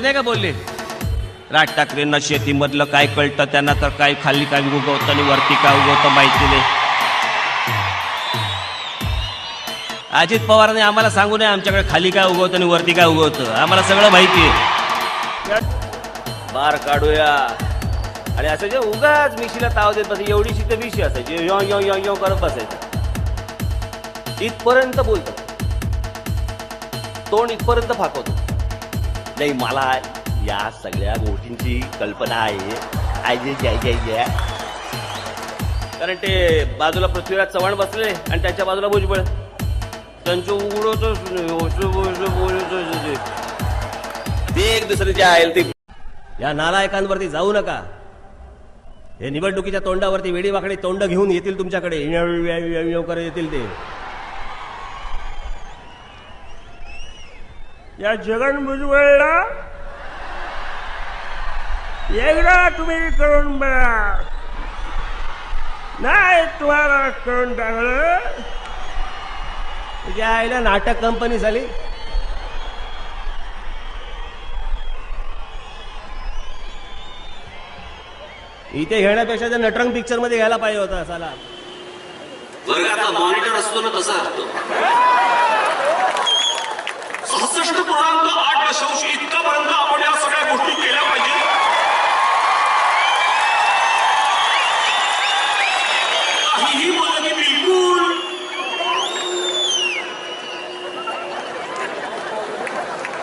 नाही का बोलले, राज ठाकरेंना शेतीमधलं काय कळतं, त्यांना तर काय खाली काय उगवतं आणि वरती काय उगवतं माहिती नाही. अजित पवारांनी आम्हाला सांगू नये आमच्याकडे खाली काय उगवतं आणि वरती काय उगवतं, आम्हाला सगळं माहिती आहे. बार काढूया आणि असं जे उगाच मिशीला ताव देत बस, एवढीशी तर मिशी असायची, यो यो यो यो करत बसायचं. इथपर्यंत बोलतो, तोंड इथपर्यंत फाकवतो. नाही, मला या सगळ्या गोष्टींची कल्पना आहे. कारण ते बाजूला पृथ्वीराज चव्हाण बसले आणि त्याच्या बाजूला भुजबळ, त्यांचं उघडवतो ते एक दुसरे जे आहे ते. या नालायकांवरती जाऊ नका. हे निवडणुकीच्या तोंडावरती वेडीवाकडी तोंड घेऊन येतील तुमच्याकडे, करत येतील ते. या जगन भुजबळला एकदा तुम्ही करून बघा, नाही तुम्हाला करून टाकलं. तुझ्या आईला नाटक कंपनी झाली. इथे घेण्यापेक्षा जर नटरंग पिक्चर मध्ये घ्यायला पाहिजे होता. असाला वर्गातला मॉनिटर असतो ना, तसा असतो. 66.8 दशांश इतकापर्यंत आपण या सगळ्या गोष्टी केल्या पाहिजे. काहीही बोललं की बिलकुल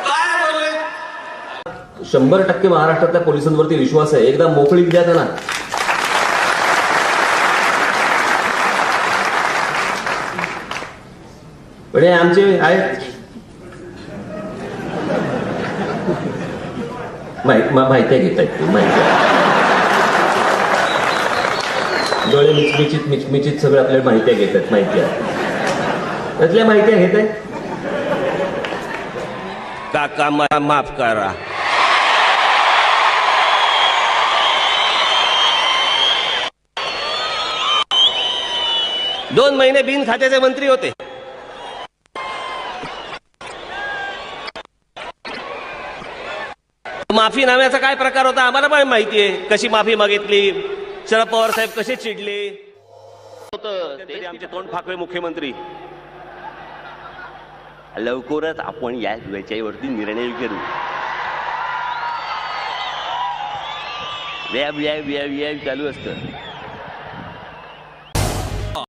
काय बोलले. 100% महाराष्ट्रातल्या पोलिसांवरती विश्वास आहे. एकदा मोकळीक द्या त्यांना. पण हे आमचे आहेत, माहिती घेत आहेत, माहिती डोळे मिचमिचित सगळं आपल्याला माहिती घेत आहेत. माहिती आहे त्यातल्या माहिती घेत आहेत. काका मला माफ करा. दोन महिने बिन खात्याचे मंत्री होते. माफी नाम्याचा काय प्रकार होता आम्हाला पण माहिती आहे. कशी माफी मागितली, शरद पवार साहेब कसे चिडले होतं. आमचे तोंड फाकवे मुख्यमंत्री. लवकरच आपण या विषयावरती निर्णय करू. व्याव चालू असतं.